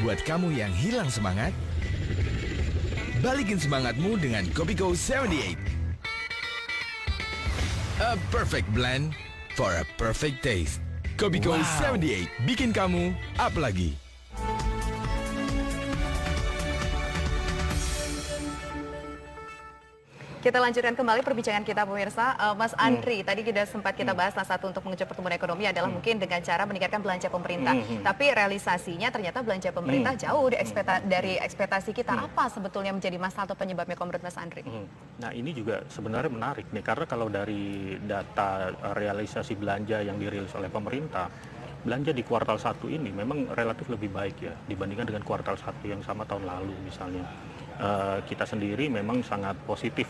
Buat kamu yang hilang semangat, balikin semangatmu dengan Kopiko 78. A perfect blend for a perfect taste. Kopiko 78 bikin kamu up lagi. Kita lanjutkan kembali perbincangan kita pemirsa. Mas Andri, tadi kita sempat bahas salah satu untuk mengejar pertumbuhan ekonomi adalah mungkin dengan cara meningkatkan belanja pemerintah. Tapi realisasinya ternyata belanja pemerintah jauh dari ekspektasi kita. Apa sebetulnya menjadi masalah atau penyebabnya menurut Mas Andri? Nah ini juga sebenarnya menarik nih, karena kalau dari data realisasi belanja yang dirilis oleh pemerintah, belanja di kuartal 1 ini memang relatif lebih baik ya dibandingkan dengan kuartal 1 yang sama tahun lalu misalnya. Kita sendiri memang sangat positif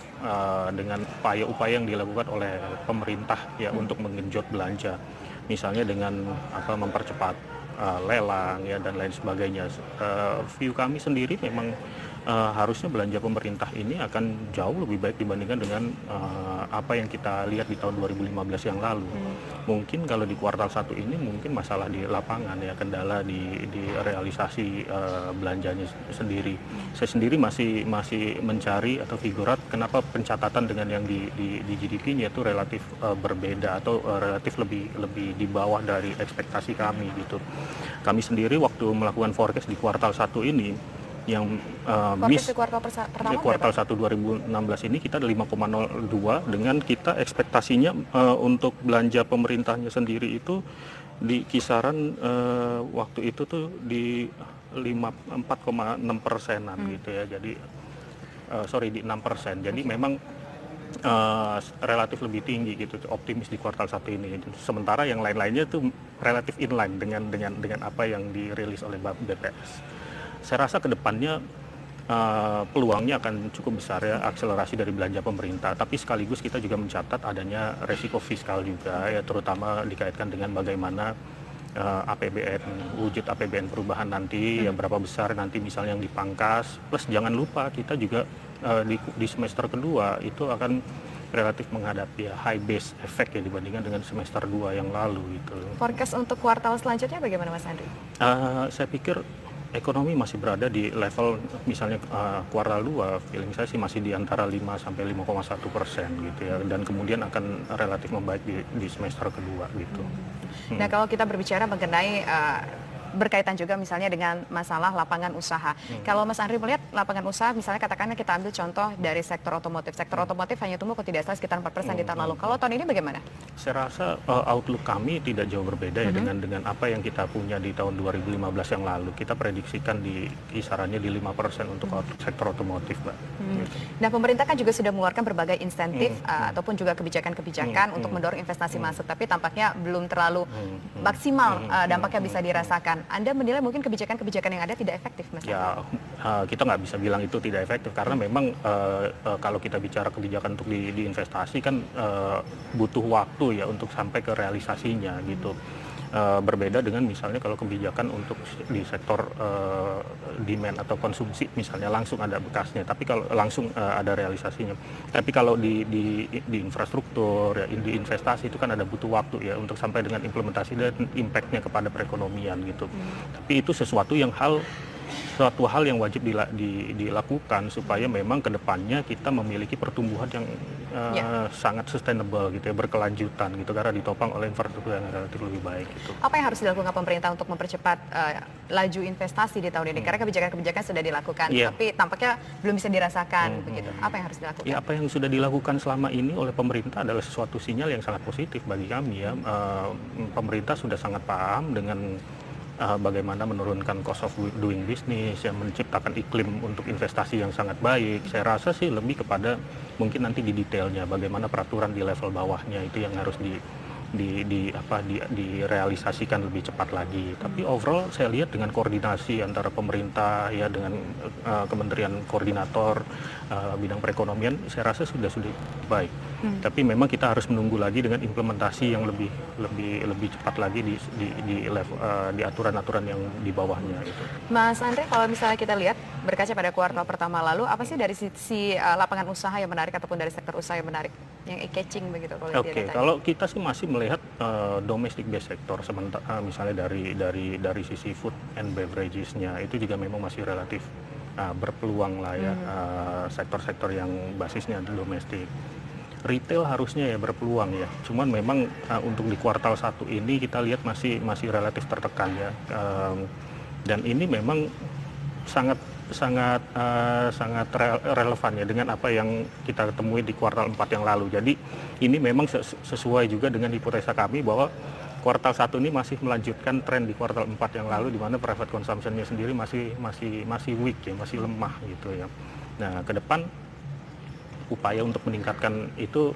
dengan upaya-upaya yang dilakukan oleh pemerintah ya untuk menggenjot belanja, misalnya dengan mempercepat lelang ya dan lain sebagainya. View kami sendiri memang harusnya belanja pemerintah ini akan jauh lebih baik dibandingkan dengan apa yang kita lihat di tahun 2015 yang lalu. Mungkin kalau di kuartal 1 ini mungkin masalah di lapangan ya, kendala di realisasi belanjanya sendiri. Saya sendiri masih mencari atau figurat kenapa pencatatan dengan yang di GDP-nya itu relatif berbeda atau relatif lebih di bawah dari ekspektasi kami gitu. Kami sendiri waktu melakukan forecast di kuartal 1 ini yang di kuartal pertama kuartal 1 2016 ini kita ada 5,02 dengan kita ekspektasinya untuk belanja pemerintahnya sendiri itu di kisaran waktu itu tuh di 4,6%-an gitu ya. Jadi di 6%. Jadi memang relatif lebih tinggi gitu, optimis di kuartal 1 ini. Sementara yang lain-lainnya itu relatif inline dengan apa yang dirilis oleh BPS. Saya rasa kedepannya peluangnya akan cukup besar ya akselerasi dari belanja pemerintah, tapi sekaligus kita juga mencatat adanya resiko fiskal juga ya, terutama dikaitkan dengan bagaimana wujud APBN perubahan nanti ya, berapa besar nanti misalnya yang dipangkas, plus jangan lupa kita juga di semester kedua itu akan relatif menghadapi high base effect ya dibandingkan dengan semester 2 yang lalu gitu. Forecast untuk kuartal selanjutnya bagaimana Mas Andri? Saya pikir ekonomi masih berada di level misalnya kuartal 2, feeling saya sih masih di antara 5 sampai 5,1% gitu ya, dan kemudian akan relatif membaik di semester kedua gitu. Nah kalau kita berbicara mengenai berkaitan juga misalnya dengan masalah lapangan usaha. Kalau Mas Andri melihat lapangan usaha, misalnya katakanlah kita ambil contoh dari sektor otomotif. Sektor otomotif hanya tumbuh kalau tidak salah sekitar 4% di tahun lalu. Kalau tahun ini bagaimana? Saya rasa outlook kami tidak jauh berbeda ya dengan apa yang kita punya di tahun 2015 yang lalu. Kita prediksikan di kisarannya di 5% untuk sektor otomotif, Mbak. Gitu. Nah pemerintah kan juga sudah mengeluarkan berbagai insentif ataupun juga kebijakan-kebijakan untuk mendorong investasi masuk. Tapi tampaknya belum terlalu maksimal dampaknya bisa dirasakan. Anda menilai mungkin kebijakan-kebijakan yang ada tidak efektif, Mas? Ya, kita nggak bisa bilang itu tidak efektif karena memang kalau kita bicara kebijakan untuk diinvestasi kan butuh waktu ya untuk sampai ke realisasinya gitu. Berbeda dengan misalnya kalau kebijakan untuk di sektor demand atau konsumsi misalnya langsung ada bekasnya, tapi kalau langsung ada realisasinya. Tapi kalau di infrastruktur ya, di investasi itu kan ada butuh waktu ya untuk sampai dengan implementasi dan impactnya kepada perekonomian gitu. Tapi itu suatu hal yang wajib dilakukan supaya memang kedepannya kita memiliki pertumbuhan yang sangat sustainable gitu ya, berkelanjutan gitu, karena ditopang oleh infrastruktur yang relatif lebih baik gitu. Apa yang harus dilakukan pemerintah untuk mempercepat laju investasi di tahun ini? Karena kebijakan-kebijakan sudah dilakukan, tapi tampaknya belum bisa dirasakan begitu. Apa yang harus dilakukan? Ya, apa yang sudah dilakukan selama ini oleh pemerintah adalah sesuatu sinyal yang sangat positif bagi kami ya. Pemerintah sudah sangat paham dengan bagaimana menurunkan cost of doing business, yang menciptakan iklim untuk investasi yang sangat baik. Saya rasa sih lebih kepada mungkin nanti di detailnya bagaimana peraturan di level bawahnya itu yang harus direalisasikan lebih cepat lagi. Tapi overall saya lihat dengan koordinasi antara pemerintah ya dengan kementerian koordinator bidang perekonomian, saya rasa sudah baik. Tapi memang kita harus menunggu lagi dengan implementasi yang lebih cepat lagi di aturan-aturan yang di bawahnya itu. Mas Andre, kalau misalnya kita lihat berkaca pada kuartal pertama lalu, apa sih dari sisi lapangan usaha yang menarik ataupun dari sektor usaha yang menarik, yang catching begitu kalau Oke, kalau kita sih masih melihat domestic based sector sementara misalnya dari sisi food and beverages-nya itu juga memang masih relatif berpeluang lah ya, sektor-sektor yang basisnya domestik. Retail harusnya ya berpeluang ya, cuman memang untuk di kuartal 1 ini kita lihat masih relatif tertekan ya, dan ini memang sangat relevan ya dengan apa yang kita temui di kuartal 4 yang lalu. Jadi ini memang sesuai juga dengan hipotesa kami bahwa kuartal 1 ini masih melanjutkan tren di kuartal 4 yang lalu, di mana private consumption-nya sendiri masih weak ya, masih lemah gitu ya. Nah, ke depan upaya untuk meningkatkan itu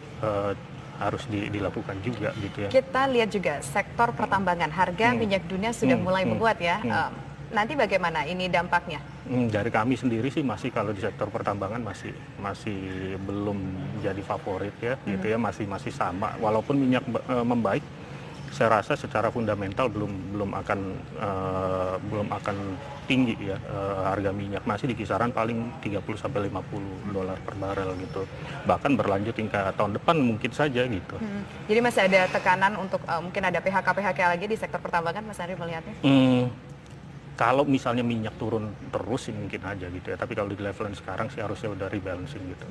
harus dilakukan juga gitu ya. Kita lihat juga sektor pertambangan, harga minyak dunia sudah mulai menguat ya. Nanti bagaimana ini dampaknya? Dari kami sendiri sih masih, kalau di sektor pertambangan masih belum jadi favorit ya, gitu ya, masih sama. Walaupun minyak membaik, saya rasa secara fundamental belum akan tinggi ya, harga minyak masih di kisaran paling 30 sampai 50 dolar per barel gitu. Bahkan berlanjut hingga tahun depan mungkin saja gitu. Jadi masih ada tekanan untuk mungkin ada PHK lagi di sektor pertambangan, Mas Andri melihatnya? Kalau misalnya minyak turun terus sih mungkin aja gitu ya, tapi kalau di level yang sekarang sih harusnya udah rebalancing gitu.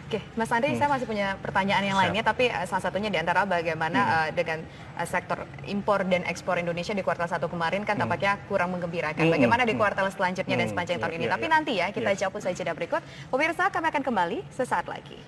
Oke, Mas Andri, saya masih punya pertanyaan yang lainnya, tapi salah satunya di antara bagaimana dengan sektor impor dan ekspor Indonesia di kuartal 1 kemarin kan tampaknya kurang menggembirakan. Bagaimana di kuartal selanjutnya dan sepanjang tahun ini? Tapi nanti ya, kita jawab usai jeda berikut. Pemirsa, kami akan kembali sesaat lagi.